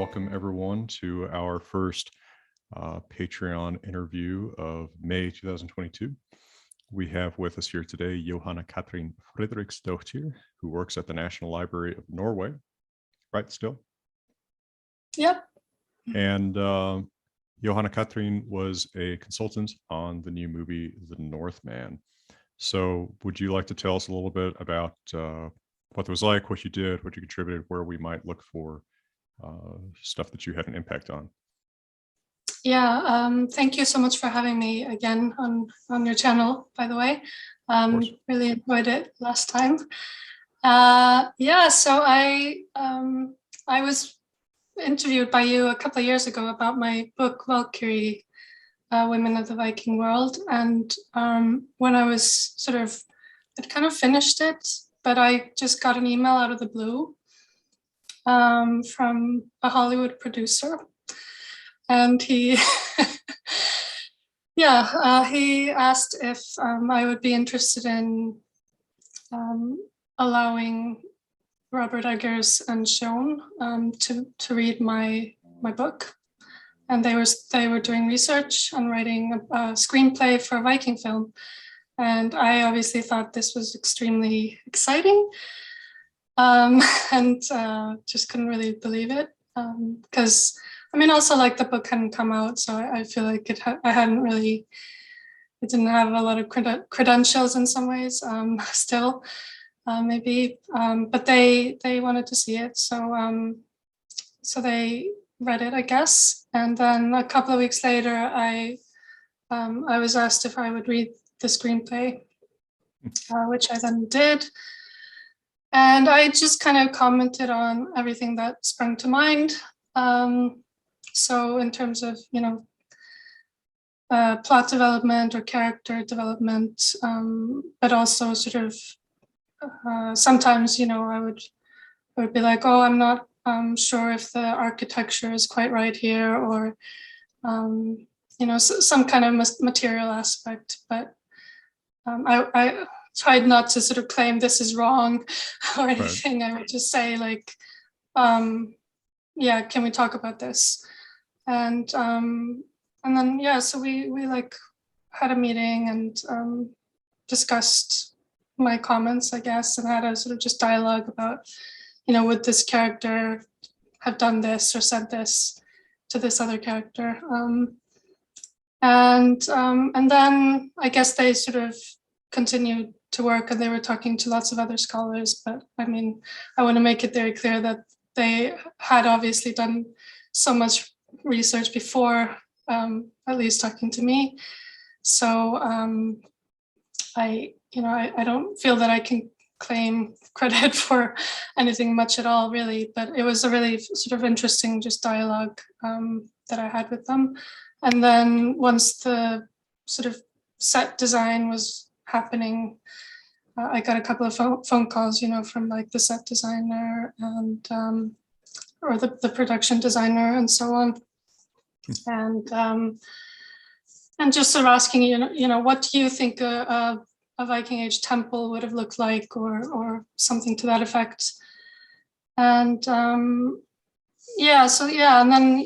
welcome everyone to our first Patreon interview of May 2022. We have with us here today Jóhanna Katrín Friðriksdóttir, who works at the National Library of Norway, right still? Yep. And Jóhanna Katrín was a consultant on the new movie, The Northman. So would you like to tell us a little bit about what it was like, what you did, what you contributed, where we might look for stuff that you had an impact on? Yeah, thank you so much for having me again on your channel, by the way. Really enjoyed it last time. Yeah, so I was interviewed by you a couple of years ago about my book, Valkyrie, Women of the Viking World. And when I was I'd kind of finished it, but I just got an email out of the blue from a Hollywood producer. And he, he asked if I would be interested in allowing Robert Eggers and Sean to read my book. And they were doing research on writing a screenplay for a Viking film. And I obviously thought this was extremely exciting, and just couldn't really believe it, because also like the book hadn't come out, so I feel like it didn't have a lot of credentials in some ways, still, maybe, but they wanted to see it, so they read it, I guess. And then a couple of weeks later, I was asked if I would read the screenplay, which I then did. And I just kind of commented on everything that sprang to mind. So in terms of, plot development or character development, but also sometimes, I would be like, oh, I'm not sure if the architecture is quite right here, or, some kind of material aspect. But I tried not to claim this is wrong or anything. Right. I would just say like, yeah, can we talk about this? And then, so we like had a meeting and discussed my comments, I guess, and had a just dialogue about, would this character have done this or said this to this other character? And then I guess they continued to work, and they were talking to lots of other scholars. But I want to make it very clear that they had obviously done so much research before, at least talking to me. So I don't feel that I can claim credit for anything much at all, really. But it was a really interesting just dialogue that I had with them. And then once the set design was happening, I got a couple of phone calls, from like the set designer and or the production designer and so on, and just asking, what do you think a Viking Age temple would have looked like, or something to that effect. And and then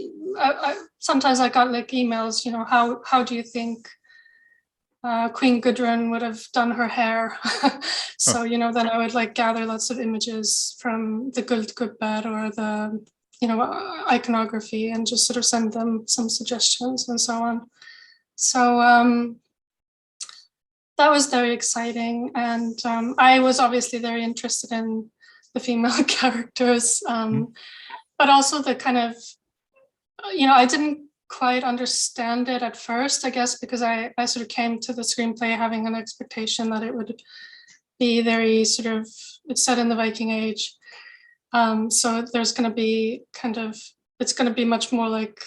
sometimes I got like emails, how do you think Queen Gudrun would have done her hair? So, then I would like gather lots of images from the Guldgubbar or the, iconography, and just send them some suggestions and so on. So that was very exciting. And I was obviously very interested in the female characters, but also the kind of, I didn't quite understand it at first, I guess, because I came to the screenplay having an expectation that it would be very it's set in the Viking Age. So there's going to be it's going to be much more like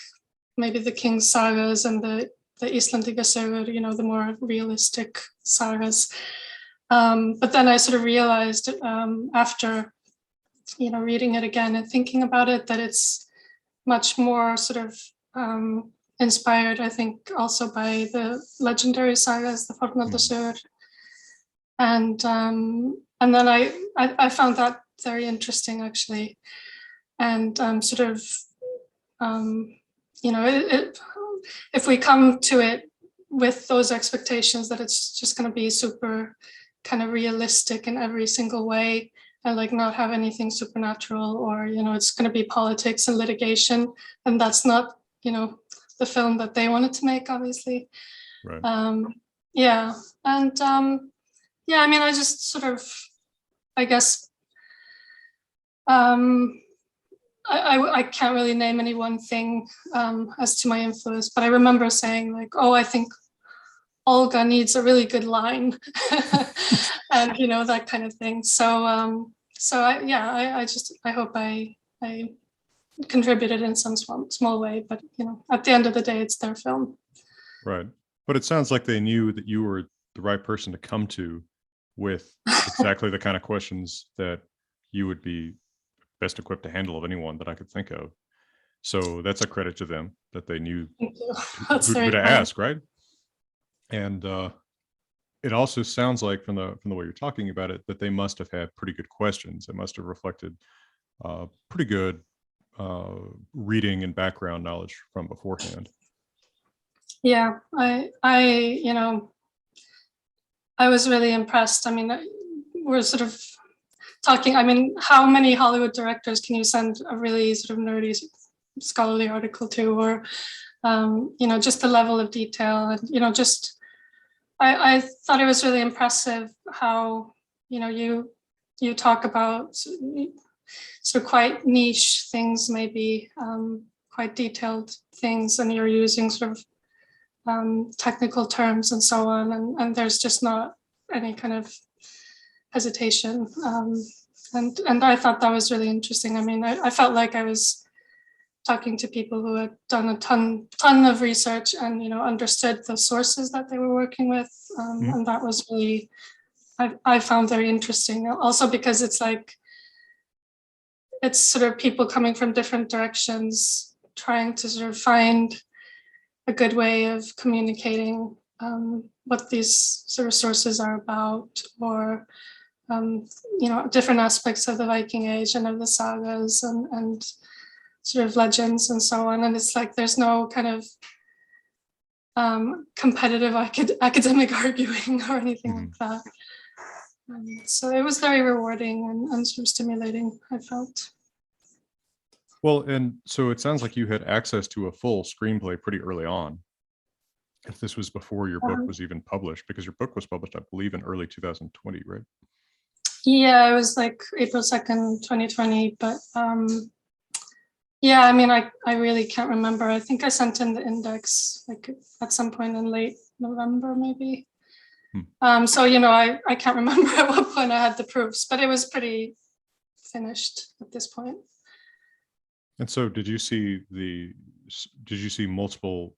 maybe the King's sagas and the Íslendinga sögur, the more realistic sagas. But then I realized after, reading it again and thinking about it, that it's much more inspired, I think, also by the legendary sagas, the Fornaldarsögur. And then I found that very interesting, actually. And you know, if we come to it with those expectations that it's just going to be super kind of realistic in every single way, and like not have anything supernatural, or, you know, it's going to be politics and litigation, and that's not, you know, the film that they wanted to make, obviously. Right. Yeah. And yeah, I mean, I just sort of, I guess, I can't really name any one thing as to my influence, but I remember saying like, oh, I think Olga needs a really good line, and, you know, that kind of thing. So I hope I contributed in some small way, but, you know, at the end of the day, it's their film. Right. But it sounds like they knew that you were the right person to come to with exactly the kind of questions that you would be best equipped to handle of anyone that I could think of. So that's a credit to them that they knew who to ask, right? And it also sounds like from the way you're talking about it that they must have had pretty good questions. It must have reflected pretty good reading and background knowledge from beforehand. Yeah, you know, I was really impressed. I mean, we're sort of talking, I mean, how many Hollywood directors can you send a really sort of nerdy scholarly article to, or, you know, just the level of detail, and, you know, just, I thought it was really impressive how, you know, you talk about sort of quite niche things, maybe quite detailed things, and you're using sort of technical terms and so on, and there's just not any kind of hesitation, and I thought that was really interesting. I mean, I felt like I was talking to people who had done a ton of research and, you know, understood the sources that they were working with, and that was really, I found very interesting. Also because it's like, it's sort of people coming from different directions trying to sort of find a good way of communicating what these sort of sources are about, or you know, different aspects of the Viking Age and of the sagas and sort of legends and so on. And it's like there's no kind of competitive academic arguing or anything like that. So it was very rewarding and sort of stimulating, I felt. Well, and so it sounds like you had access to a full screenplay pretty early on, if this was before your book was even published, because your book was published, I believe, in early 2020, right? Yeah, it was like April 2nd, 2020. But yeah, I mean, I really can't remember. I think I sent in the index like at some point in late November, maybe. So, you know, I can't remember at what point I had the proofs, but it was pretty finished at this point. And so did you see multiple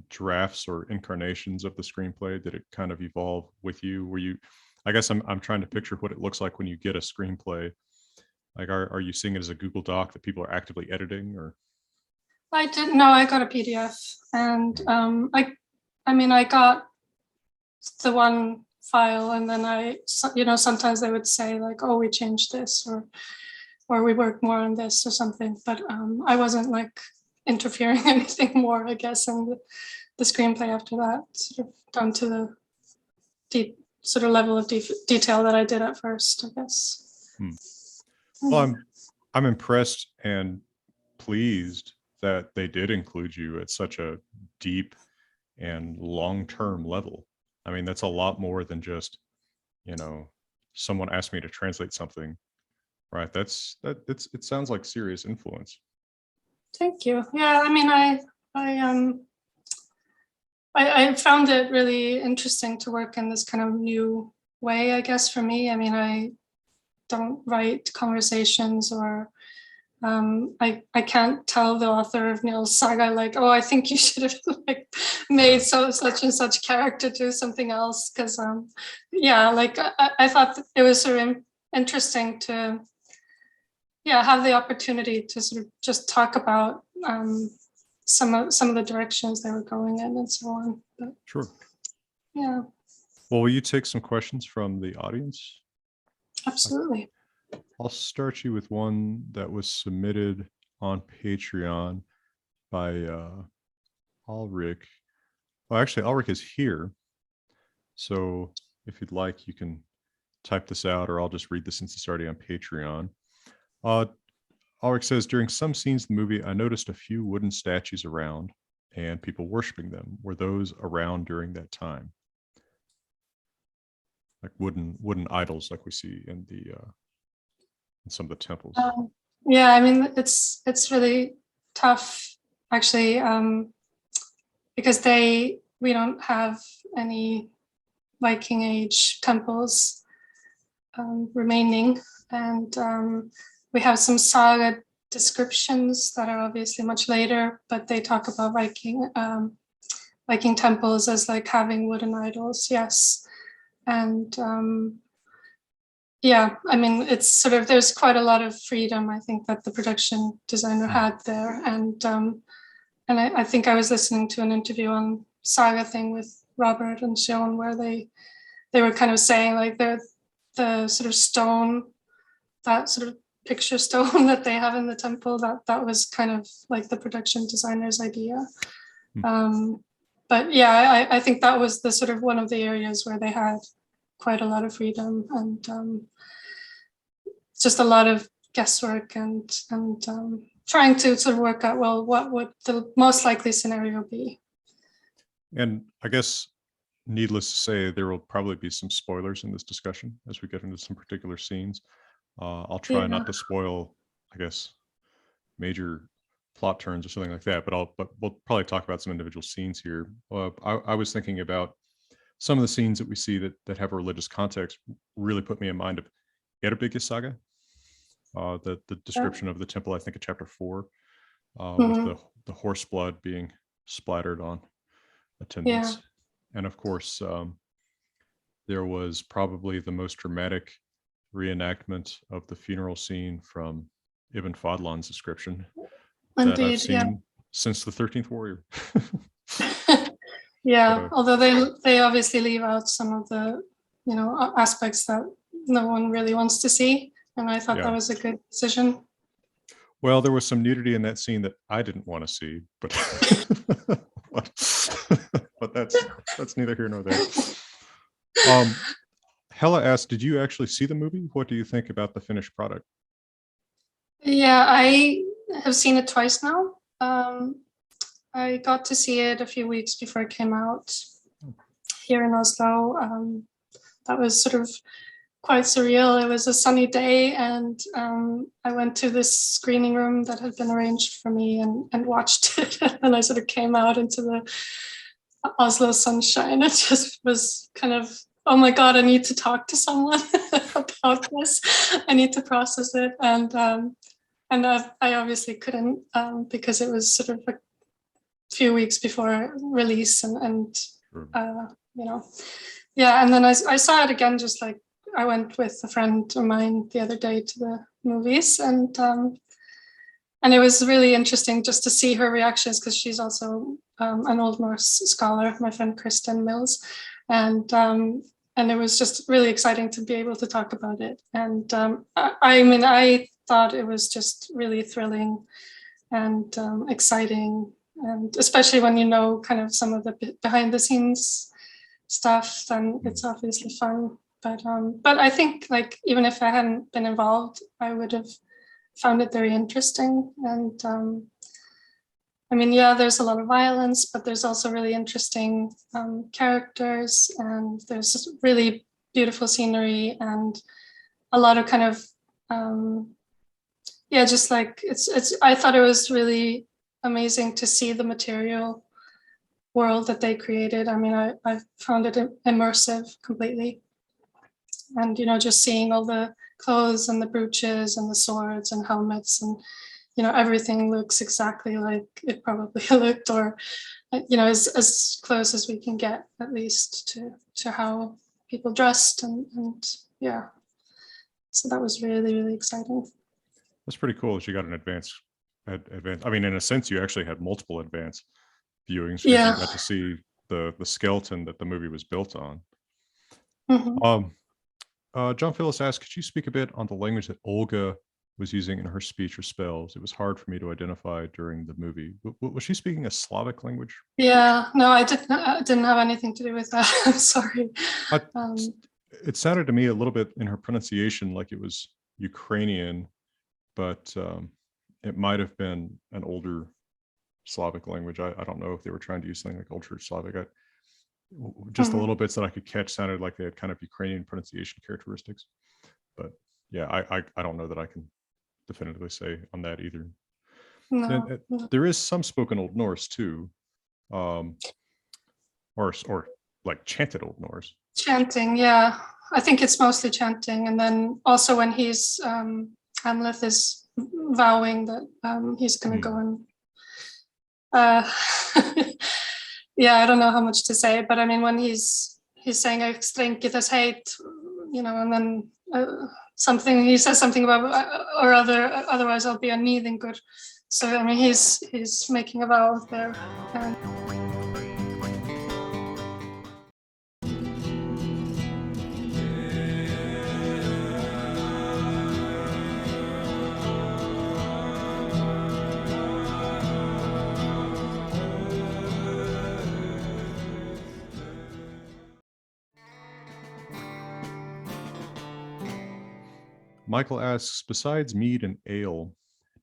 drafts or incarnations of the screenplay? Did it kind of evolve with you? Were you, I guess I'm trying to picture what it looks like when you get a screenplay. Like, are you seeing it as a Google Doc that people are actively editing, or? I didn't know. I got a PDF, and I mean, I got the one file, and then you know, sometimes they would say like, oh, we changed this, or we worked more on this or something, but I wasn't like interfering anything more, I guess, in the screenplay after that, sort of down to the deep sort of level of detail that I did at first, I guess. Well, I'm impressed and pleased that they did include you at such a deep and long-term level. I mean, that's a lot more than just, you know, someone asked me to translate something, right? It sounds like serious influence. Thank you. Yeah, I mean, I found it really interesting to work in this kind of new way, I guess, for me. I mean, I don't write conversations, or I can't tell the author of Neil's saga like, oh, I think you should have like made such and such character do something else, because yeah, like I thought it was sort of interesting to have the opportunity to sort of just talk about some of the directions they were going in and so on. But, sure. Yeah. Well, will you take some questions from the audience? Absolutely. I'll start you with one that was submitted on Patreon. by Ulrich. Well, actually, Ulrich is here. So if you'd like, you can type this out, or I'll just read this since it's already on Patreon. Ulrich says, during some scenes in the movie, I noticed a few wooden statues around and people worshiping them. Were those around during that time? Like wooden idols like we see in the in some of the temples. Yeah, I mean, it's really tough actually, because we don't have any Viking age temples remaining, and we have some saga descriptions that are obviously much later, but they talk about Viking temples as like having wooden idols, yes. And yeah, I mean, it's sort of, there's quite a lot of freedom, I think, that the production designer had there. And I think I was listening to an interview on Saga thing with Robert and Sean, where they were kind of saying like the sort of stone, that sort of picture stone that they have in the temple, that was kind of like the production designer's idea. But yeah, I think that was the sort of one of the areas where they had quite a lot of freedom, and just a lot of guesswork and trying to sort of work out, well, what would the most likely scenario be? And I guess, needless to say, there will probably be some spoilers in this discussion as we get into some particular scenes. I'll try not to spoil, I guess, major plot turns or something like that, but we'll probably talk about some individual scenes here. I was thinking about some of the scenes that we see that have a religious context really put me in mind of Eyrbyggja Saga, the description of the temple, I think in chapter 4, with the horse blood being splattered on attendants. And of course, there was probably the most dramatic reenactment of the funeral scene from Ibn Fadlan's description that I've seen since the 13th Warrior. Yeah, although they obviously leave out some of the aspects that no one really wants to see, and I thought that was a good decision. Well, there was some nudity in that scene that I didn't want to see, but but that's neither here nor there. Hella asked, did you actually see the movie? What do you think about the finished product? Yeah, I have seen it twice now. I got to see it a few weeks before it came out here in Oslo. That was sort of quite surreal. It was a sunny day, and I went to this screening room that had been arranged for me and watched it. And I sort of came out into the Oslo sunshine. It just was kind of, oh my God, I need to talk to someone about this. I need to process it. And I obviously couldn't, because it was sort of a few weeks before release, and and then I saw it again, just like I went with a friend of mine the other day to the movies, and it was really interesting just to see her reactions, because she's also an Old Norse scholar, my friend Kristen Mills, and it was just really exciting to be able to talk about it. And I mean, I thought it was just really thrilling and exciting, and especially when you know kind of some of the behind the scenes stuff, then it's obviously fun. But I think, like, even if I hadn't been involved, I would have found it very interesting. And I mean, yeah, there's a lot of violence, but there's also really interesting characters, and there's really beautiful scenery, and a lot of kind of just like it's I thought it was really amazing to see the material world that they created. I mean, I found it immersive completely, and just seeing all the clothes and the brooches and the swords and helmets, and everything looks exactly like it probably looked, or as close as we can get, at least, to how people dressed, and yeah, so that was really, really exciting. That's pretty cool that you got an advance. I mean, in a sense, you actually had multiple advance viewings, because you got to see the skeleton that the movie was built on. John Phyllis asked, could you speak a bit on the language that Olga was using in her speech or spells. It was hard for me to identify during the movie. Was she speaking a Slavic language? Yeah, no, I didn't have anything to do with that. I'm sorry. It sounded to me a little bit in her pronunciation like it was Ukrainian, but it might have been an older Slavic language. I don't know if they were trying to use something like Ultra Slavic. Just a little bits that I could catch sounded like they had kind of Ukrainian pronunciation characteristics. But yeah, I don't know that I can definitively say on that either. No. There is some spoken Old Norse too, or like chanted Old Norse. Chanting, yeah. I think it's mostly chanting, and then also when he's Hamlet is vowing that he's going to go and yeah, I don't know how much to say, but I mean when he's saying "I strength as hate," you know, and then he says something about or otherwise I'll be a Nýðingur. So I mean he's making a vow there. Michael asks, besides mead and ale,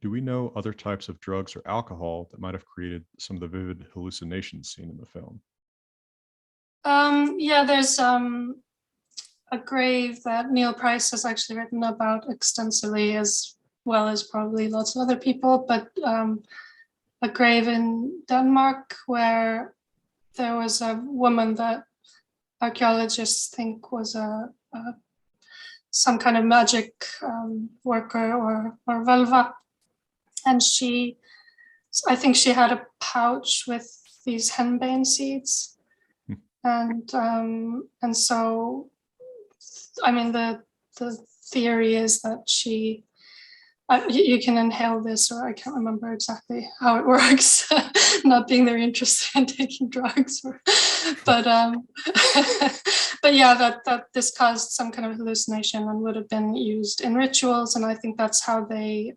do we know other types of drugs or alcohol that might have created some of the vivid hallucinations seen in the film? Yeah, there's a grave that Neil Price has actually written about extensively, as well as probably lots of other people, but a grave in Denmark where there was a woman that archaeologists think was some kind of magic worker or völva. And I think she had a pouch with these henbane seeds. And so, I mean, the theory is that you can inhale this, or I can't remember exactly how it works, not being very interested in taking drugs, but yeah, that this caused some kind of hallucination and would have been used in rituals, and I think that's how they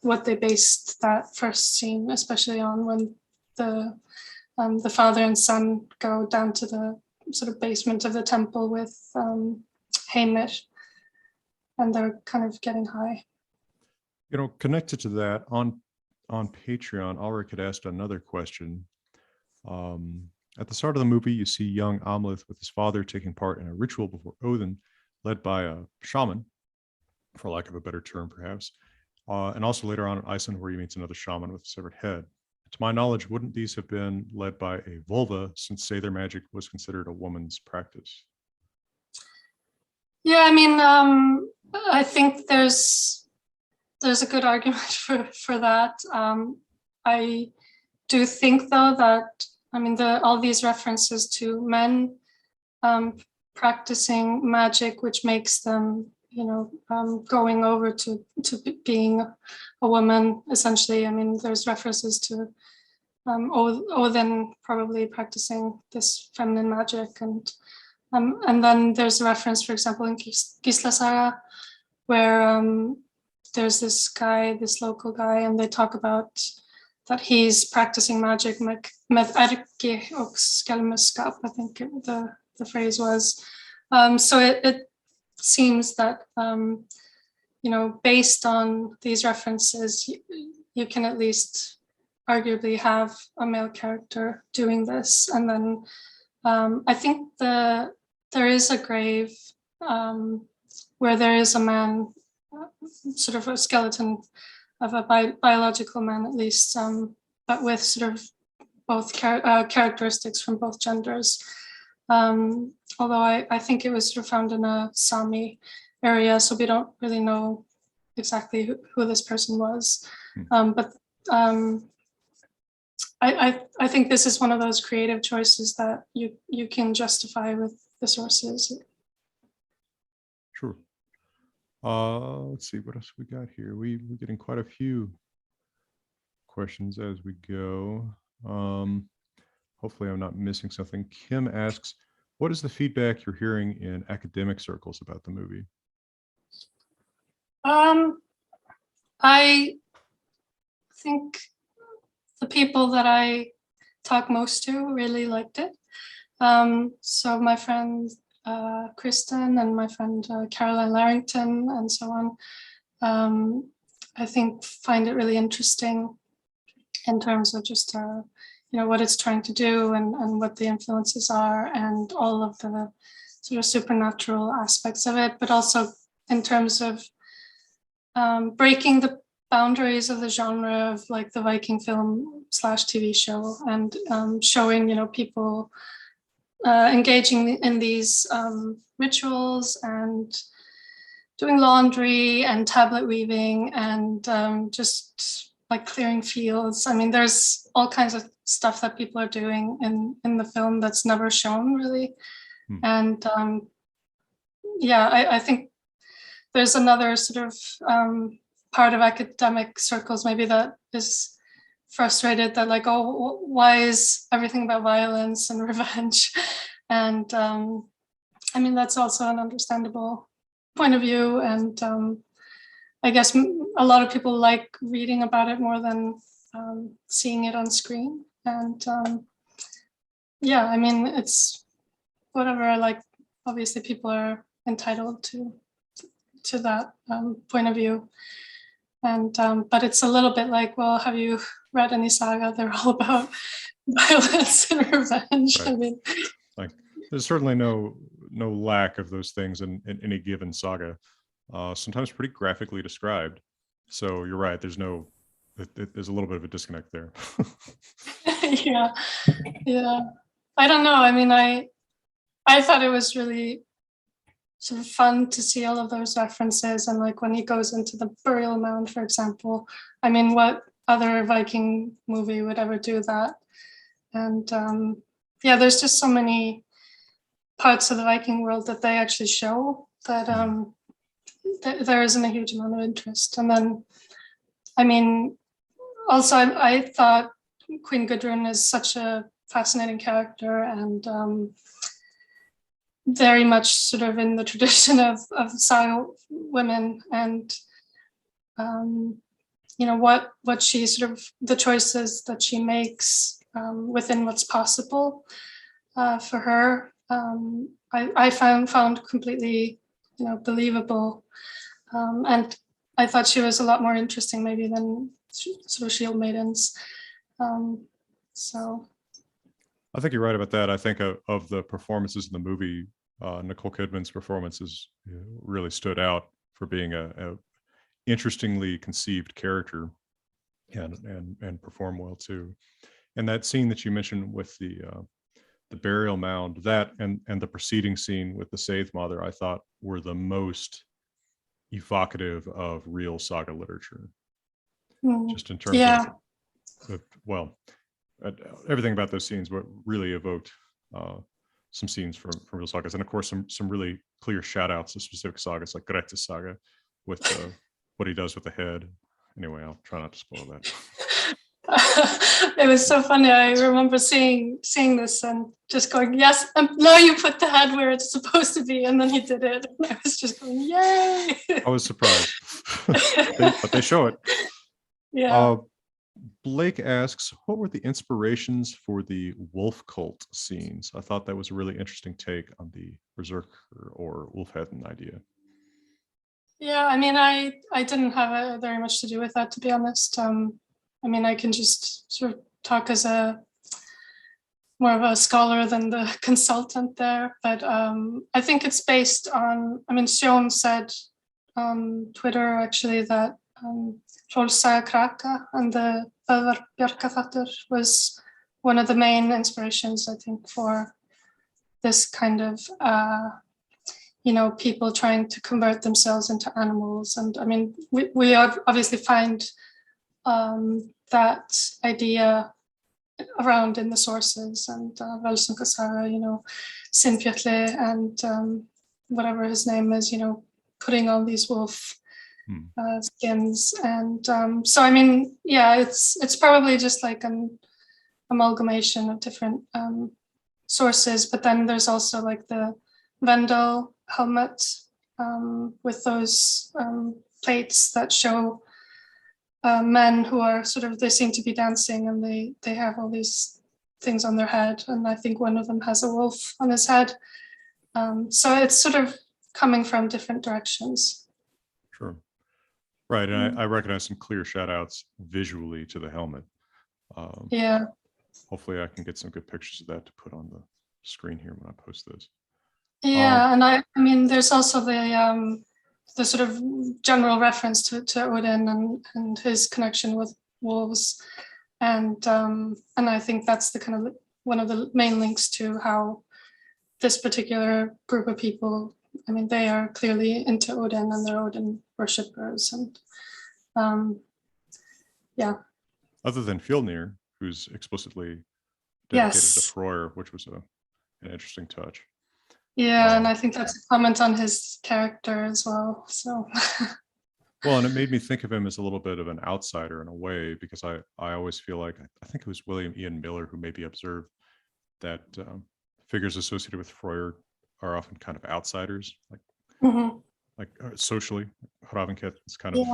what they based that first scene, especially on when the father and son go down to the sort of basement of the temple with Heimir, and they're kind of getting high. You know, connected to that, on Patreon, Ulrich had asked another question. At the start of the movie, you see young Amleth with his father taking part in a ritual before Odin, led by a shaman, for lack of a better term, perhaps. And also later on in Iceland, where he meets another shaman with a severed head. To my knowledge, wouldn't these have been led by a vulva, since Sather magic was considered a woman's practice? Yeah, I mean, I think there's a good argument for that. I do think, though, that I mean all these references to men practicing magic, which makes them, you know, going over to being a woman, essentially. I mean, there's references to Odin probably practicing this feminine magic, and then there's a reference, for example, in Gísla Saga, where there's this local guy, and they talk about that he's practicing magic med erki og skelmuskap, I think the phrase was. So it seems that, you know, based on these references, you can at least arguably have a male character doing this. And then I think there is a grave where there is a man, sort of a skeleton of a biological man, at least, but with sort of both characteristics from both genders. Although I think it was sort of found in a Sami area, so we don't really know exactly who this person was. But I think this is one of those creative choices that you can justify with the sources. Sure. Let's see what else we got here. We're getting quite a few questions as we go. Hopefully I'm not missing something. Kim asks, what is the feedback you're hearing in academic circles about the movie? I think the people that I talk most to really liked it. So my friend Kristen and my friend Caroline Larrington and so on, I think find it really interesting in terms of just what it's trying to do and what the influences are and all of the sort of supernatural aspects of it, but also in terms of breaking the boundaries of the genre of like the Viking film / TV show and showing, people engaging in these rituals and doing laundry and tablet weaving and just like clearing fields. I mean, there's all kinds of stuff that people are doing in the film that's never shown really. And I think there's another sort of part of academic circles maybe that is frustrated that like, oh, why is everything about violence and revenge? And I mean, that's also an understandable point of view. And I guess a lot of people like reading about it more than seeing it on screen. And I mean, it's whatever, like, obviously people are entitled to that point of view. And but it's a little bit like, well, have you read any saga? They're all about violence and revenge. Right. I mean, like there's certainly no lack of those things in any given saga. Sometimes pretty graphically described. So you're right. There's a little bit of a disconnect there. yeah. I don't know. I mean, I thought it was really sort of fun to see all of those references. And like when he goes into the burial mound, for example, I mean, what other Viking movie would ever do that? And there's just so many parts of the Viking world that they actually show that there isn't a huge amount of interest. And then, I mean, also I thought Queen Gudrun is such a fascinating character and very much sort of in the tradition of saga women and what she sort of the choices that she makes within what's possible for her. I found completely believable, and I thought she was a lot more interesting maybe than sort of shield maidens. So I think you're right about that. I think of the performances in the movie, Nicole Kidman's performances really stood out for being a interestingly conceived character and perform well too. And that scene that you mentioned with the burial mound, that and the preceding scene with the Scythe Mother, I thought were the most evocative of real saga literature. Just in terms of everything about those scenes, what really evoked some scenes from real sagas, and of course some really clear shout outs to specific sagas like Grettis Saga with what he does with the head. Anyway, I'll try not to spoil that. It was so funny. I remember seeing this and just going, yes, now you put the head where it's supposed to be, and then he did it. And I was just going, yay! I was surprised, but they show it. Yeah. Blake asks, what were the inspirations for the wolf cult scenes? I thought that was a really interesting take on the Berserker or Wolfheaven idea. Yeah, I mean, I didn't have very much to do with that, to be honest. I mean, I can just sort of talk as more of a scholar than the consultant there, but I think it's based on, I mean, Sjón said on Twitter actually that Rolsa Kraka and the Björkafattur was one of the main inspirations, I think, for this kind of, people trying to convert themselves into animals. And I mean, we obviously find that idea around in the sources and Völsunga Saga, Sinfjötli and whatever his name is, putting on these wolf skins. And so, I mean, yeah, it's probably just like an amalgamation of different sources, but then there's also like the Vendel helmet with those plates that show men who are sort of, they seem to be dancing, and they have all these things on their head, and I think one of them has a wolf on his head. So it's sort of coming from different directions. Sure. Right. And I recognize some clear shout outs visually to the helmet. Yeah. Hopefully I can get some good pictures of that to put on the screen here when I post this. Yeah, and I mean, there's also the sort of general reference to Odin and his connection with wolves, and I think that's the kind of one of the main links to how this particular group of people, I mean, they are clearly into Odin and they're Odin worshippers, and yeah. Other than Fjolnir, who's explicitly dedicated to Freyr, which was an interesting touch. Yeah, and I think that's a comment on his character as well. So, well, and it made me think of him as a little bit of an outsider in a way, because I always feel like, I think it was William Ian Miller who maybe observed that figures associated with Freyr are often kind of outsiders, like socially. Hravenket is kind of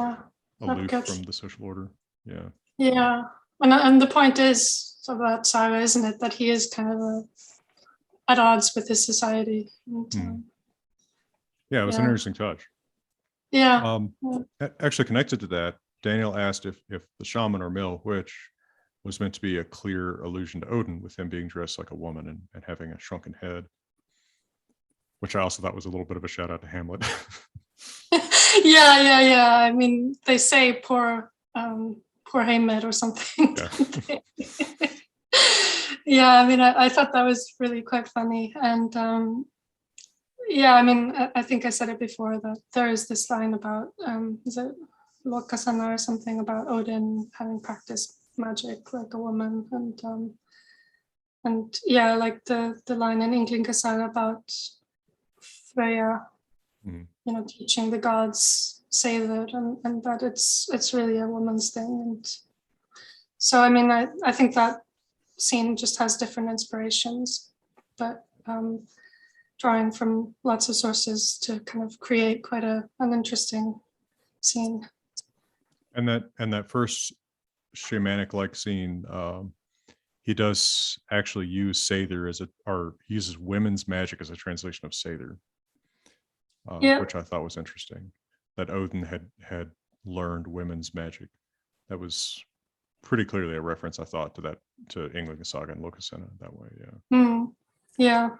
aloof from the social order. Yeah. Yeah, and the point is of that saga, isn't it, that he is kind of at odds with his society. And, yeah, it was an interesting touch. Yeah. Actually, connected to that, Daniel asked if the shaman or male witch was meant to be a clear allusion to Odin, with him being dressed like a woman and having a shrunken head, which I also thought was a little bit of a shout out to Hamlet. Yeah. I mean, they say poor Hamlet or something. Yeah, I mean, I thought that was really quite funny. And yeah, I mean, I think I said it before, that there is this line about, is it Lokasana or something, about Odin having practiced magic like a woman. And yeah, like the line in Ynglinga Saga about Freya, teaching the gods Seidr, and that it's really a woman's thing. And so, I mean, I think that scene just has different inspirations, but drawing from lots of sources to kind of create quite an interesting scene. And that first shamanic-like scene, he does actually use Seidr or he uses women's magic as a translation of Seidr, which I thought was interesting. That Odin had learned women's magic. That was pretty clearly a reference, I thought, to Ynglinga Saga and Lokasana that way. Yeah.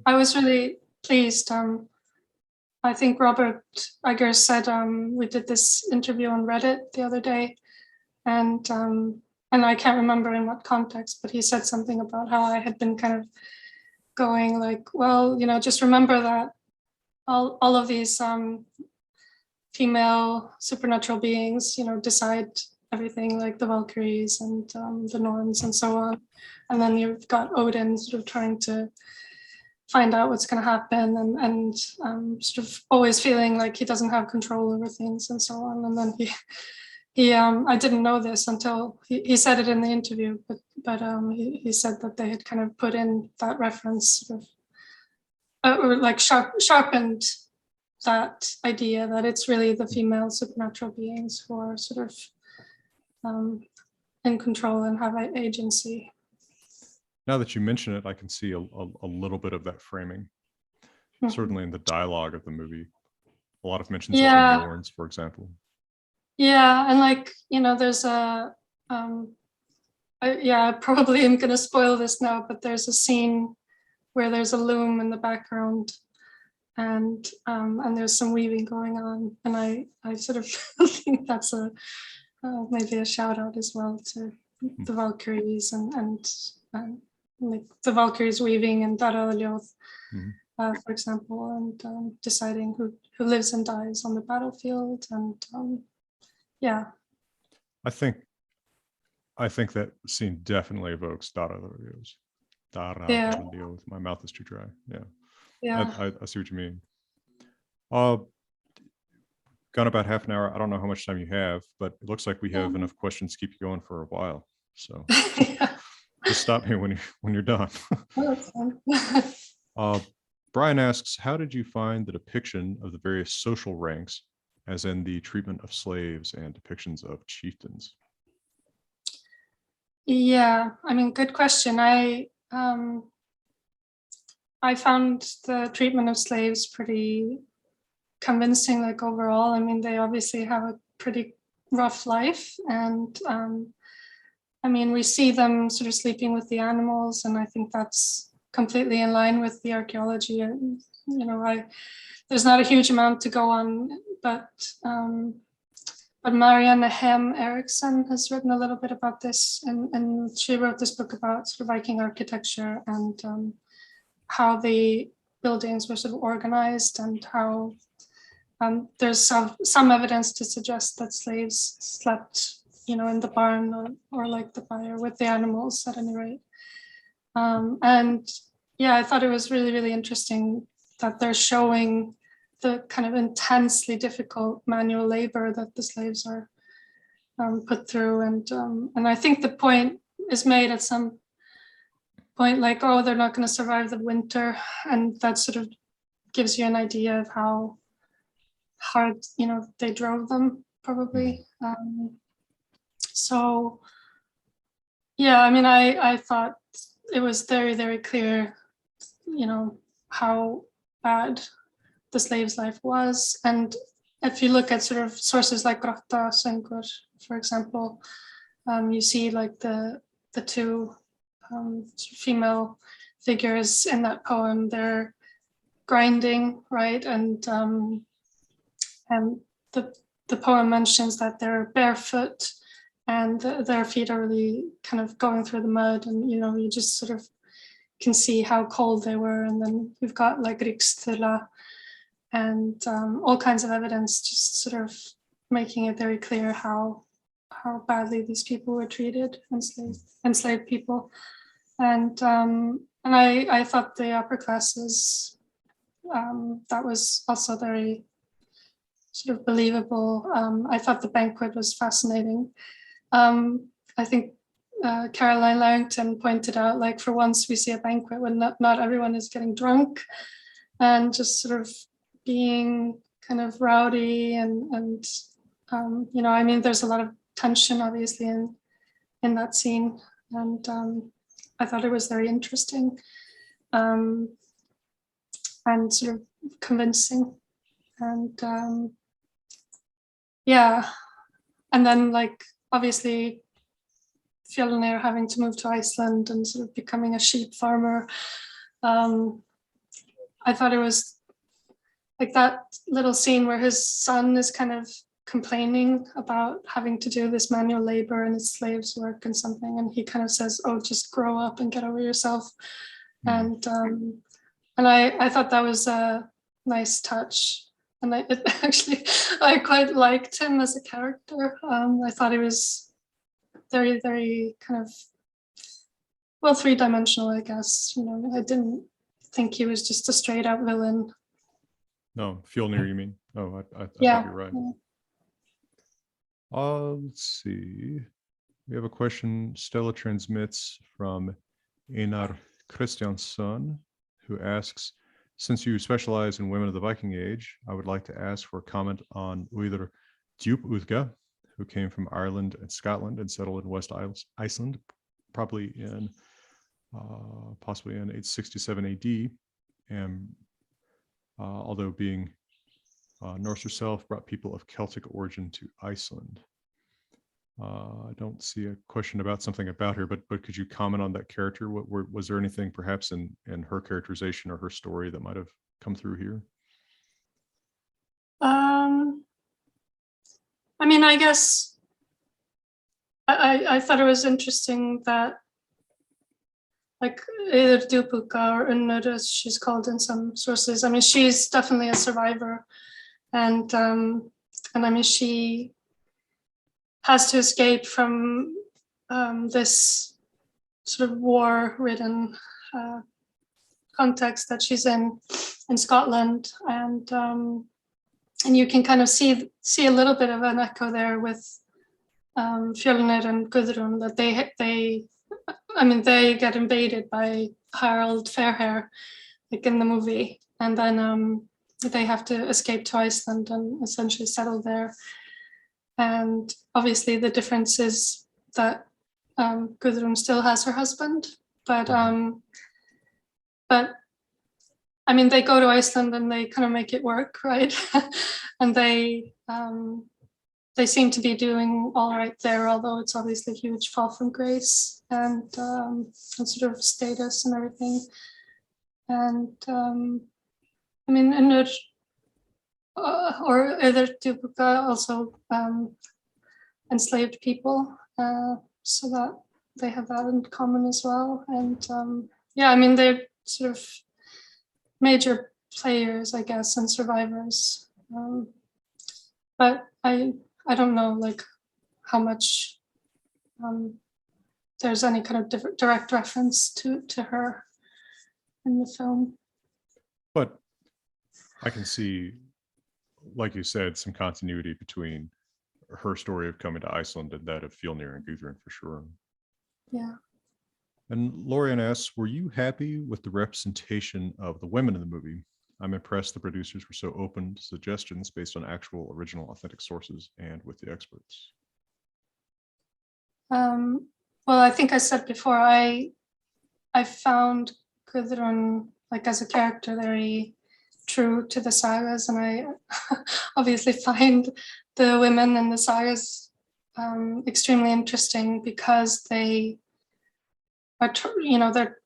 I was really pleased. I think Robert Egger said we did this interview on Reddit the other day, and I can't remember in what context, but he said something about how I had been kind of going like, well, just remember that all of these female supernatural beings, decide everything, like the Valkyries and the Norns and so on. And then you've got Odin sort of trying to find out what's going to happen, and sort of always feeling like he doesn't have control over things and so on. And then he I didn't know this until he said it in the interview, but he said that they had kind of put in that reference, sort of, or like sharpened that idea that it's really the female supernatural beings who are sort of in control and have agency. Now that you mention it, I can see a little bit of that framing. Certainly in the dialogue of the movie, a lot of mentions of the Norns, for example. Yeah, and like, there's I probably am going to spoil this now, but there's a scene where there's a loom in the background, and there's some weaving going on, and I sort of think that's maybe a shout out as well to the Valkyries and like the Valkyries weaving and Dara Ljoth, for example, and deciding who lives and dies on the battlefield, and I think that scene definitely evokes Dara Ljoth. My mouth is too dry. I see what you mean. Gone about half an hour. I don't know how much time you have, but it looks like we have enough questions to keep you going for a while. So just stop me when you're done. Brian asks, how did you find the depiction of the various social ranks as in the treatment of slaves and depictions of chieftains? Yeah, I mean, good question. I found the treatment of slaves pretty convincing, like overall. I mean, they obviously have a pretty rough life, and I mean, we see them sort of sleeping with the animals, and I think that's completely in line with the archaeology. And, you know, there's not a huge amount to go on, but Marianne Hem Eriksson has written a little bit about this, and she wrote this book about sort of Viking architecture and how the buildings were sort of organized, and how there's some evidence to suggest that slaves slept, you know, in the barn or like the fire with the animals at any rate. And yeah, I thought it was really, really interesting that they're showing the kind of intensely difficult manual labor that the slaves are put through. And I think the point is made at some point, like, oh, they're not going to survive the winter. And that sort of gives you an idea of how hard, you know, they drove them probably. So yeah, I mean, I thought it was very, very clear, you know, how bad the slave's life was. And if you look at sort of sources like Grotta Söngur, for example, you see like the two female figures in that poem, they're grinding, right? And the poem mentions that they're barefoot and their feet are really kind of going through the mud, and, you know, you just sort of can see how cold they were. And then we've got like Riksthula and all kinds of evidence just sort of making it very clear how badly these people were treated, enslaved people. And I thought the upper classes, that was also very sort of believable. I thought the banquet was fascinating. I think Caroline Larrington pointed out, like, for once we see a banquet when not everyone is getting drunk and just sort of being kind of rowdy and you know, I mean, there's a lot of tension obviously in that scene, and I thought it was very interesting and sort of convincing, and yeah, and then like obviously Fjölnir having to move to Iceland and sort of becoming a sheep farmer. I thought it was like that little scene where his son is kind of complaining about having to do this manual labor and it's slaves work and something, and he kind of says, oh, just grow up and get over yourself. And I thought that was a nice touch, and I quite liked him as a character. I thought he was very, very kind of, well, three-dimensional, I guess. You know, I didn't think he was just a straight out villain. No, Fjölnir, you mean? Oh, I thought you're right. Yeah. Let's see. We have a question Stella transmits from Einar Kristjansson, who asks, since you specialize in women of the Viking Age, I would like to ask for a comment on either Utka, who came from Ireland and Scotland and settled in West Iceland, probably in possibly in 867 AD, and although being Norse herself, brought people of Celtic origin to Iceland. I don't see a question about something about her, but could you comment on that character? Was there anything perhaps in her characterization or her story that might have come through here? I mean, I guess I thought it was interesting that, like, either Dupuka or Unnur, as she's called in some sources, I mean, she's definitely a survivor, and I mean, she has to escape from this sort of war-ridden context that she's in Scotland, and you can kind of see a little bit of an echo there with Fjölnir and Gudrun, that they get invaded by Harald Fairhair, like in the movie, and then they have to escape to Iceland and essentially settle there. And obviously the difference is that Gudrun still has her husband, but I mean, they go to Iceland and they kind of make it work, right? And they seem to be doing all right there, although it's obviously a huge fall from grace and sort of status and everything. And I mean, and or other Utka also enslaved people, so that they have that in common as well. And yeah, I mean, they're sort of major players, I guess, and survivors. But I don't know, like, how much there's any kind of direct reference to her in the film. But I can see, like you said, some continuity between her story of coming to Iceland and that of Fjolnir and Gudrun for sure. Yeah. And Lorian asks, were you happy with the representation of the women in the movie? I'm impressed the producers were so open to suggestions based on actual, original, authentic sources and with the experts. Well, I think I said before, I found Gudrun, like, as a character, very true to the sagas, and I obviously find the women in the sagas extremely interesting because they are, they're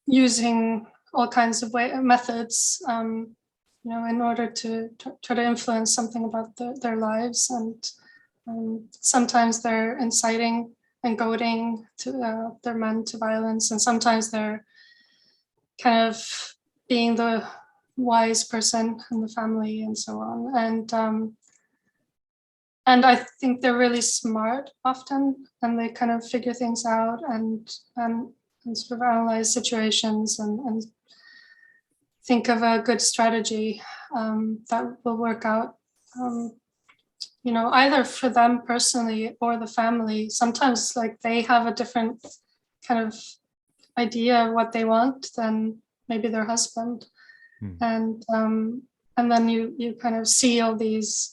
using all kinds of methods, in order to try to influence something about their lives, and sometimes they're inciting and goading to their men to violence, and sometimes they're kind of being the wise person in the family and so on. And I think they're really smart often, and they kind of figure things out and sort of analyze situations and think of a good strategy that will work out, either for them personally or the family. Sometimes, like, they have a different kind of idea of what they want than maybe their husband. And then you kind of see all these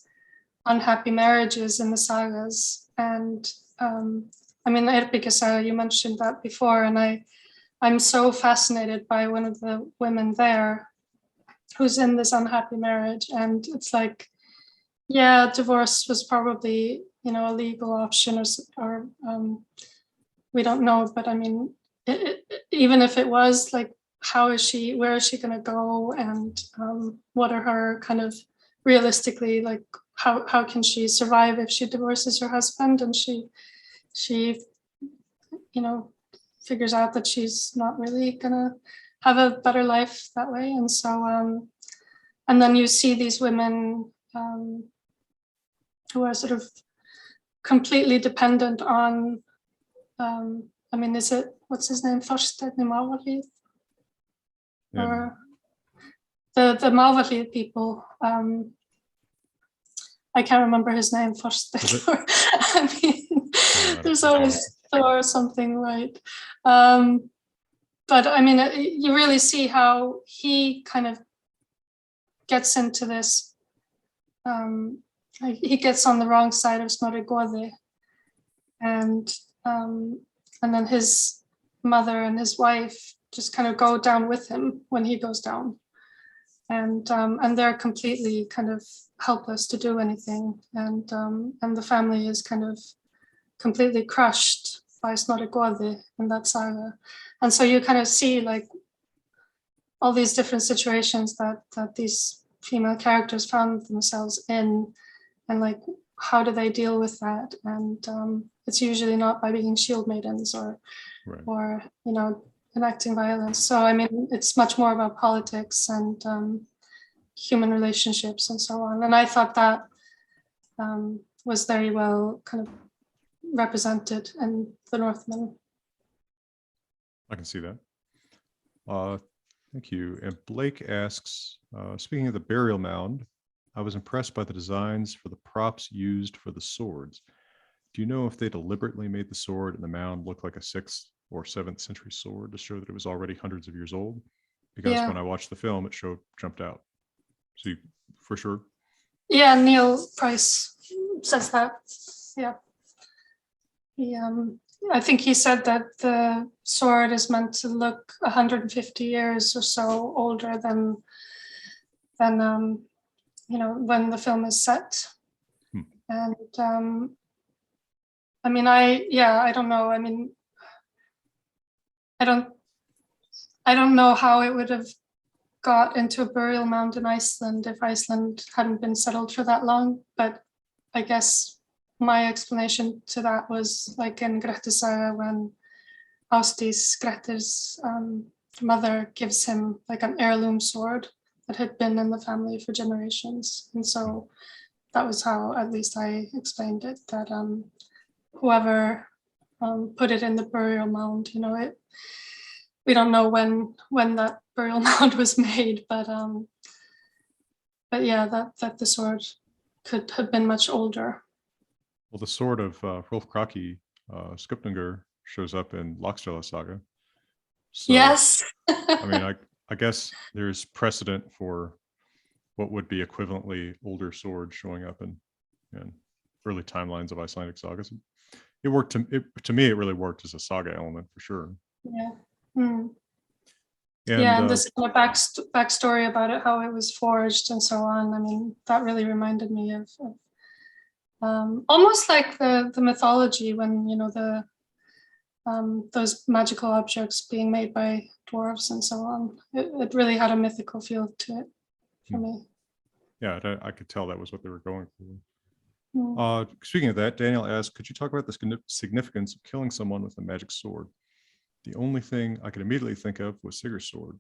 unhappy marriages in the sagas. And I mean, the Epica saga, you mentioned that before, and I'm so fascinated by one of the women there who's in this unhappy marriage. And it's like, yeah, divorce was probably, a legal option, or we don't know. But I mean, even if it was, like, where is she going to go? And what are her kind of realistically, like, how can she survive if she divorces her husband and she figures out that she's not really gonna have a better life that way. And so and then you see these women who are sort of completely dependent on I mean, what's his name, Thorsteinn Mávahlíð, or the Mávahlíð people. I can't remember his name, Thorsteinn. I mean, there's always Thor or something, right? But I mean, you really see how he kind of gets into this. He gets on the wrong side of Snorri Goði, and then his mother and his wife just kind of go down with him when he goes down, and they're completely kind of helpless to do anything, and the family is kind of completely crushed by Snorri Goði in that saga. And so you kind of see, like, all these different situations that these female characters found themselves in, and, like, how do they deal with that? And it's usually not by being shield maidens or enacting violence. So I mean, it's much more about politics and human relationships and so on. And I thought that was very well kind of represented in the Northman. I can see that. Thank you. And Blake asks, speaking of the burial mound, I was impressed by the designs for the props used for the swords. Do you know if they deliberately made the sword and the mound look like a 6th or 7th century sword to show that it was already hundreds of years old? Because when I watched the film, it jumped out. So for sure. Yeah, Neil Price says that. Yeah. I think he said that the sword is meant to look 150 years or so older than when the film is set. And I mean, I don't know. I mean, I don't know how it would have got into a burial mound in Iceland if Iceland hadn't been settled for that long. But I guess my explanation to that was like in Grettis Saga when Ásdís, Grettir's mother, gives him like an heirloom sword that had been in the family for generations. And so that was how at least I explained it, that whoever put it in the burial mound, we don't know when that burial mound was made, but yeah, that the sword could have been much older. Well, the sword of Rolf Kraki, Skupninger, shows up in Laxdæla Saga. So, yes. I mean, I guess there's precedent for what would be equivalently older swords showing up in early timelines of Icelandic sagas. It worked to me. It really worked as a saga element for sure. Yeah. And this kind of backstory about it, how it was forged and so on. I mean, that really reminded me of almost like the mythology when those magical objects being made by dwarves and so on. It really had a mythical feel to it for me. Yeah, I could tell that was what they were going for. Speaking of that, Daniel asked, could you talk about the significance of killing someone with a magic sword? The only thing I could immediately think of was Sigurd's sword.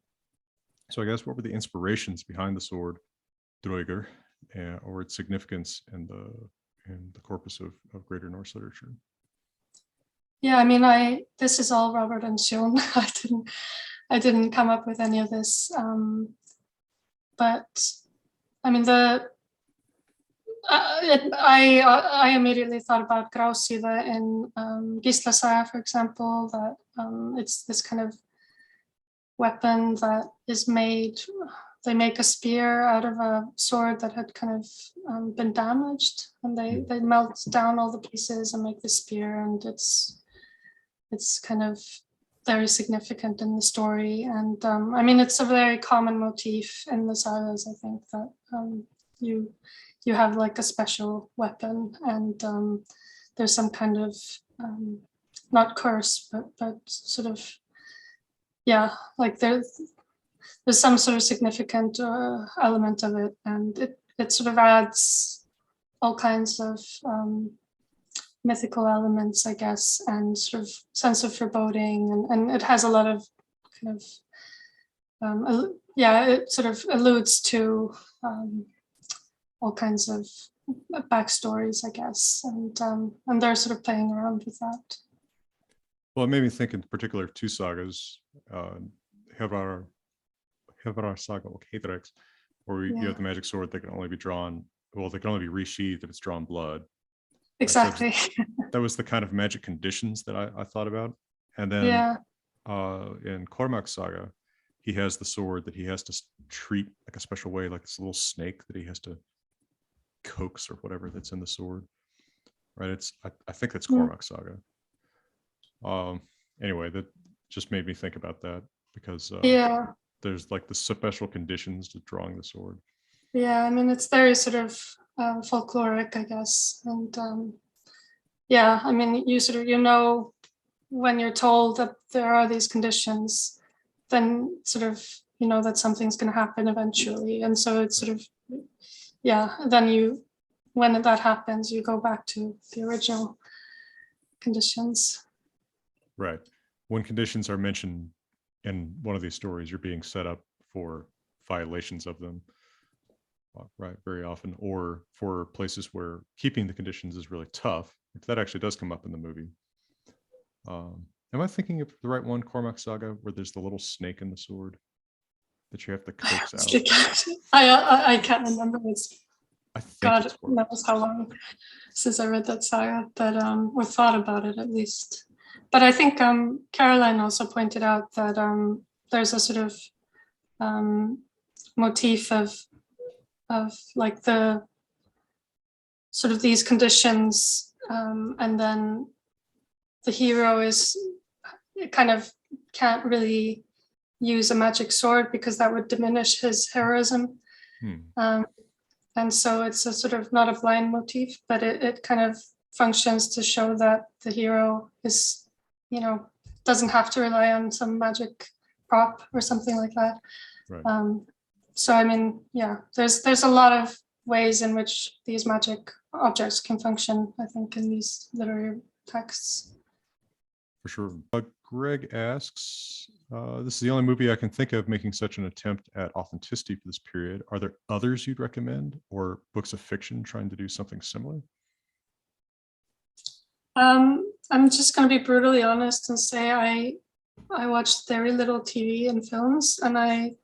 So I guess what were the inspirations behind the sword, Draugr, or its significance in the corpus of Greater Norse literature? Yeah, I mean, this is all Robert and Sjón. I didn't come up with any of this, but I mean I immediately thought about Grásíða in Gísla Saga, for example, that it's this kind of weapon that is made. They make a spear out of a sword that had kind of been damaged, and they melt down all the pieces and make the spear, and it's kind of very significant in the story. And I mean, it's a very common motif in the sagas, I think, that you have like a special weapon, and there's some kind of not curse, but sort of, yeah, like there's some sort of significant element of it, and it sort of adds all kinds of mythical elements, I guess, and sort of sense of foreboding, and it has a lot of kind of it sort of alludes to all kinds of backstories, I guess, and they're sort of playing around with that. Well, it made me think in particular of two sagas, Hervar Saga or Heiðreks, where you have the magic sword that can only be drawn, well, they can only be resheathed if it's drawn blood. Exactly. That was the kind of magic conditions that I thought about. And then in Kormac Saga, he has the sword that he has to treat like a special way, like this little snake that he has to coax or whatever that's in the sword. Right? I think that's Kormac Saga. Anyway, that just made me think about that because there's like the special conditions to drawing the sword. Yeah, I mean, it's very sort of folkloric, I guess. And I mean, you sort of, when you're told that there are these conditions, then sort of, that something's going to happen eventually. And so it's sort of, then when that happens, you go back to the original conditions. Right. When conditions are mentioned in one of these stories, you're being set up for violations of them. Right, very often, or for places where keeping the conditions is really tough. That actually does come up in the movie. Am I thinking of the right one, Kormac Saga, where there's the little snake in the sword that you have to coax out? I can't remember. I think God knows how long since I read that saga, but or thought about it at least. But I think Caroline also pointed out that there's a sort of motif of like the sort of these conditions, and then the hero is kind of can't really use a magic sword because that would diminish his heroism. And so it's a sort of not a blind motif, but it kind of functions to show that the hero is, doesn't have to rely on some magic prop or something like that. Right. So I mean, yeah, there's a lot of ways in which these magic objects can function, I think, in these literary texts. For sure. Greg asks, this is the only movie I can think of making such an attempt at authenticity for this period. Are there others you'd recommend, or books of fiction trying to do something similar? I'm just going to be brutally honest and say I watched very little TV and films, and I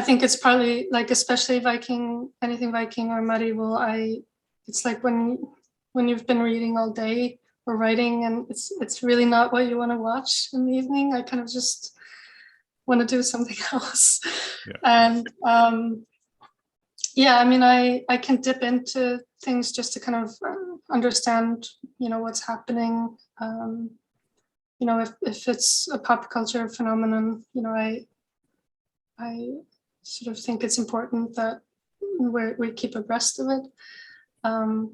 think it's probably like, especially anything Viking or medieval, it's like when you've been reading all day or writing and it's really not what you want to watch in the evening. I kind of just want to do something else. Yeah. And yeah, I mean, I can dip into things just to kind of understand, what's happening. If it's a pop culture phenomenon, I sort of think it's important that we keep abreast of it.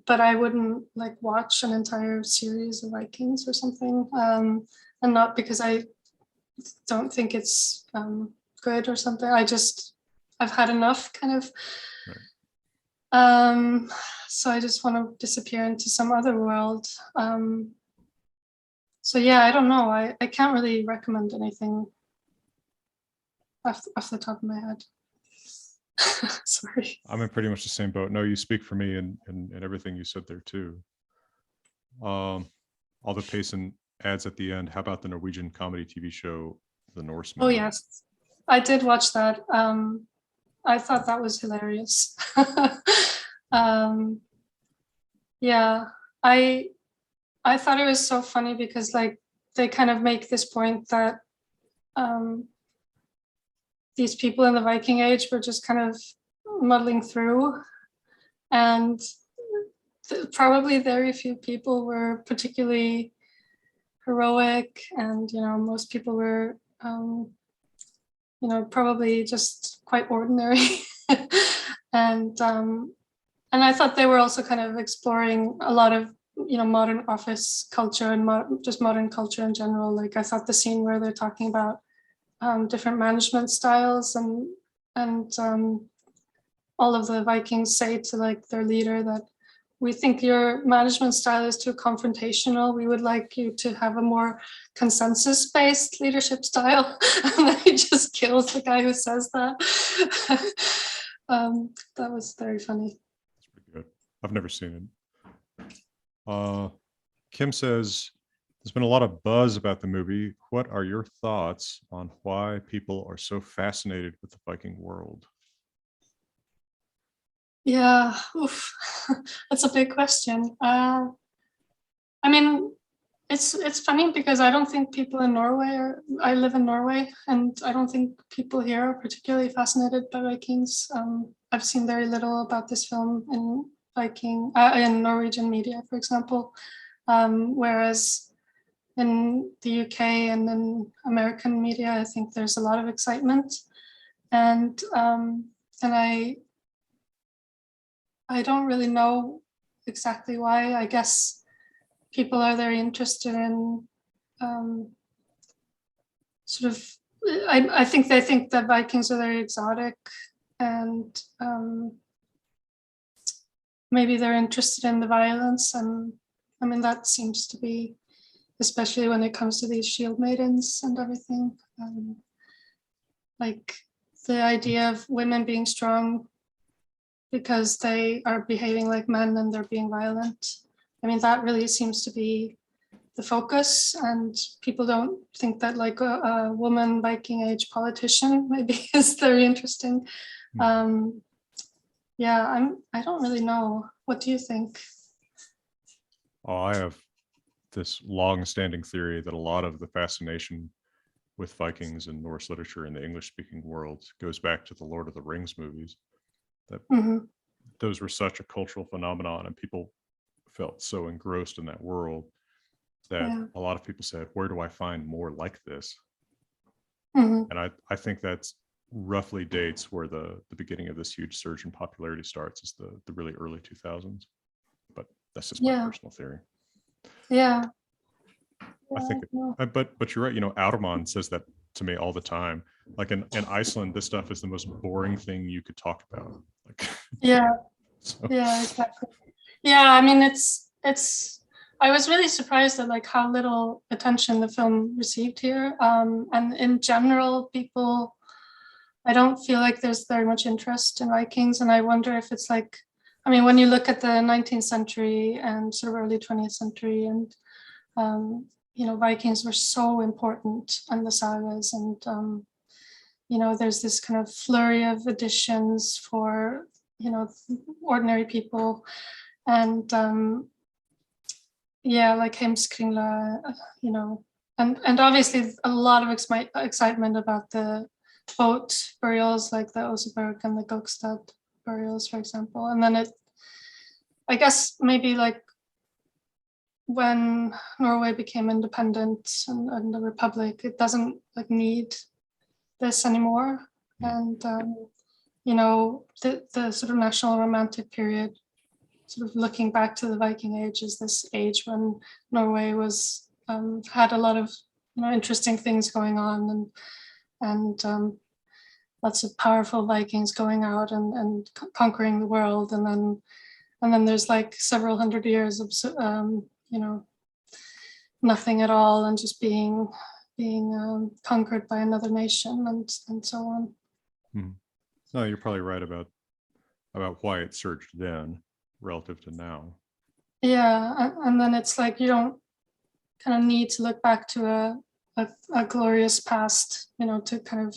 But I wouldn't like watch an entire series of Vikings or something. And not because I don't think it's good or something. I've had enough kind of. Right. So I just want to disappear into some other world. So yeah, I don't know. I can't really recommend anything off the top of my head. Sorry. I'm in pretty much the same boat. No, you speak for me and everything you said there too. All the Payson ads at the end. How about the Norwegian comedy TV show, The Norsemen? Oh yes, I did watch that. I thought that was hilarious. Yeah, I thought it was so funny because like they kind of make this point that these people in the Viking Age were just kind of muddling through, and probably very few people were particularly heroic, and most people were probably just quite ordinary. And I thought they were also kind of exploring a lot of modern office culture and just modern culture in general. Like I thought the scene where they're talking about different management styles and all of the Vikings say to like their leader that we think your management style is too confrontational. We would like you to have a more consensus-based leadership style. And then he just kills the guy who says that. That was very funny. That's pretty good. I've never seen it. Kim says, there's been a lot of buzz about the movie. What are your thoughts on why people are so fascinated with the Viking world? Yeah, oof. That's a big question. I mean, it's funny because I don't think people in Norway I live in Norway, and I don't think people here are particularly fascinated by Vikings. I've seen very little about this film in in Norwegian media, for example, whereas in the UK and in American media, I think there's a lot of excitement, and I don't really know exactly why. I guess people are very interested in sort of, I think they think that Vikings are very exotic, and maybe they're interested in the violence. And I mean, that seems to be, especially when it comes to these shield maidens and everything, like the idea of women being strong because they are behaving like men and they're being violent. I mean, that really seems to be the focus, and people don't think that like a woman Viking age politician maybe is very interesting. Yeah, I don't really know. What do you think? Oh, I have this long-standing theory that a lot of the fascination with Vikings and Norse literature in the English-speaking world goes back to the Lord of the Rings movies. That those were such a cultural phenomenon, and people felt so engrossed in that world that a lot of people said, where do I find more like this? And I think that's roughly dates where the beginning of this huge surge in popularity starts, is the really early 2000s. But that's just my personal theory. Yeah. I think, but you're right. Auderman says that to me all the time. Like in Iceland, this stuff is the most boring thing you could talk about. Like, yeah, exactly. Yeah, I mean, it's. I was really surprised at like how little attention the film received here, and in general, people. I don't feel like there's very much interest in Vikings, and I wonder if it's like, I mean, when you look at the 19th century and sort of early 20th century, and Vikings were so important in the sagas, and there's this kind of flurry of editions for ordinary people, and like Heimskringla, and obviously a lot of excitement about the boat burials, like the Oseberg and the Gokstad burials, for example. And then I guess maybe like when Norway became independent and the Republic, it doesn't like need this anymore. And the sort of national romantic period, sort of looking back to the Viking Age, is this age when Norway was had a lot of interesting things going on, and lots of powerful Vikings going out and conquering the world, and then there's like several hundred years of nothing at all, and just being conquered by another nation, and so on. No, you're probably right about why it surged then relative to now. Yeah, and then it's like you don't kind of need to look back to a glorious past, to kind of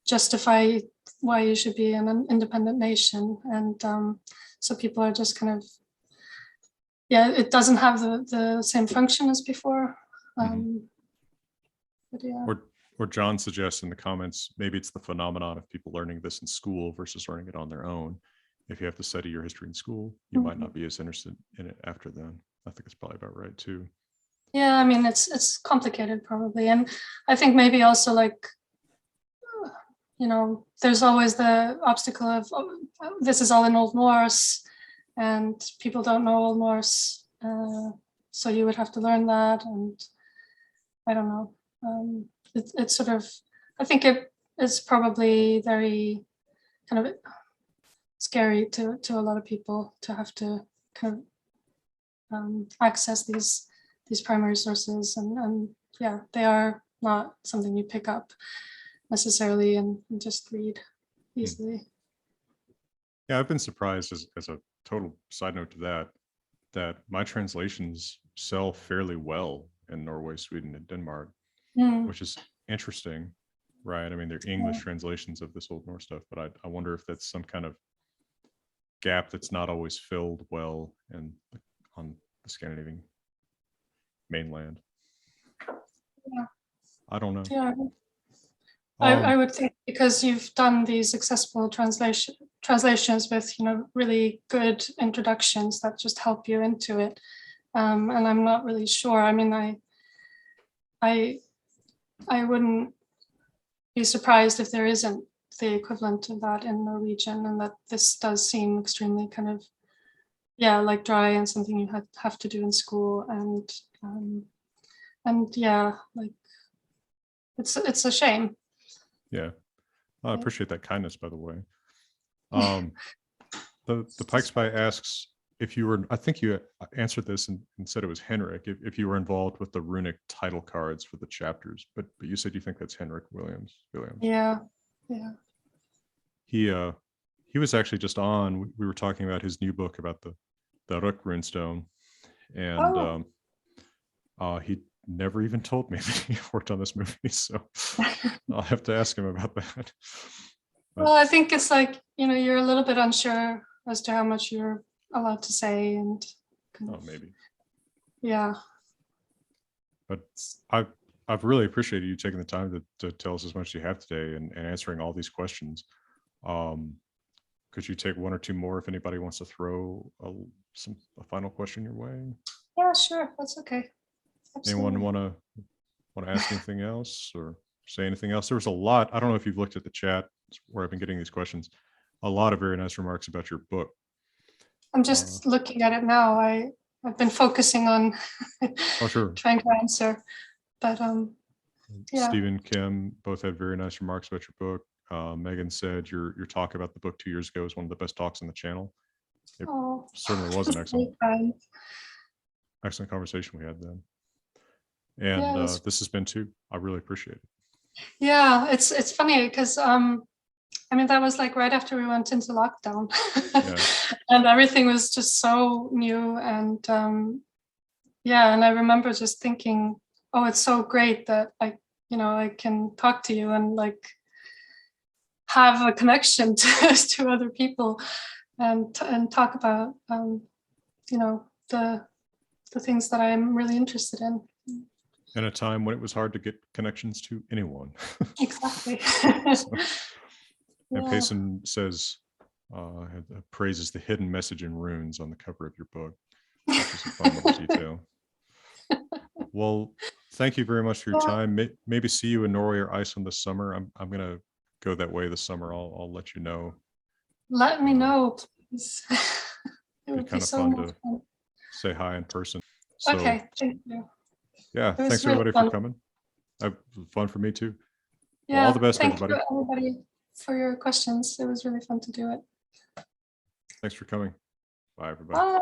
justify why you should be an independent nation. And so people are just kind of, it doesn't have the same function as before. But yeah. Or John suggests in the comments, maybe it's the phenomenon of people learning this in school versus learning it on their own. If you have to study your history in school, you might not be as interested in it after then. I think it's probably about right too. Yeah, I mean, it's complicated probably. And I think maybe also like, there's always the obstacle of this is all in Old Norse, and people don't know Old Norse, so you would have to learn that. And I don't know. It's sort of, I think it's probably very kind of scary to a lot of people to have to kind of access these primary sources, and they are not something you pick up necessarily and just read easily. Yeah, I've been surprised as a total side note to that my translations sell fairly well in Norway, Sweden, and Denmark, which is interesting, right? I mean, they're English translations of this Old Norse stuff, but I wonder if that's some kind of gap that's not always filled well on the Scandinavian mainland. Yeah. I don't know. Yeah. I would think because you've done these accessible translations with really good introductions that just help you into it, and I'm not really sure. I mean, I wouldn't be surprised if there isn't the equivalent of that in Norwegian, and that this does seem extremely kind of like dry and something you have to do in school, and like it's a shame. Yeah, I appreciate that kindness, by the way. The Pike Spy asks if you were, I think you answered this and said it was Henrik, if you were involved with the runic title cards for the chapters, but you said you think that's Henrik Williams. Yeah. He was actually just on, we were talking about his new book about the Rook runestone, and he never even told me that he worked on this movie, so I'll have to ask him about that. Well, I think it's like, you're a little bit unsure as to how much you're allowed to say, and maybe. Yeah. But I I've really appreciated you taking the time to tell us as much as you have today and answering all these questions. Could you take one or two more if anybody wants to throw a final question your way? Yeah, sure. That's okay. Absolutely. Anyone want to ask anything else or say anything else? There was a lot. I don't know if you've looked at the chat where I've been getting these questions. A lot of very nice remarks about your book. I'm just looking at it now. I've been focusing on sure. trying to answer, but yeah. Stephen, Kim both had very nice remarks about your book. Megan said your talk about the book 2 years ago was one of the best talks on the channel. It certainly was an excellent conversation we had then. And this has been too. I really appreciate it. Yeah, it's funny because I mean, that was like right after we went into lockdown. And everything was just so new. And yeah, and I remember just thinking, oh, it's so great that I can talk to you and like have a connection to other people and talk about the things that I'm really interested in. In a time when it was hard to get connections to anyone. Exactly. And Payson says, praises the hidden message in runes on the cover of your book, which is a fun little detail. Well, thank you very much for your time. Maybe see you in Norway or Iceland this summer. I'm going to go that way this summer. I'll let you know. Let me know, please. It would be kind of fun to say hi in person. So, okay, thank you. Yeah, thanks everybody for coming. It was fun for me too. Yeah, well, all the best, thank everybody. you everybody for your questions. It was really fun to do it. Thanks for coming. Bye, everybody. Bye.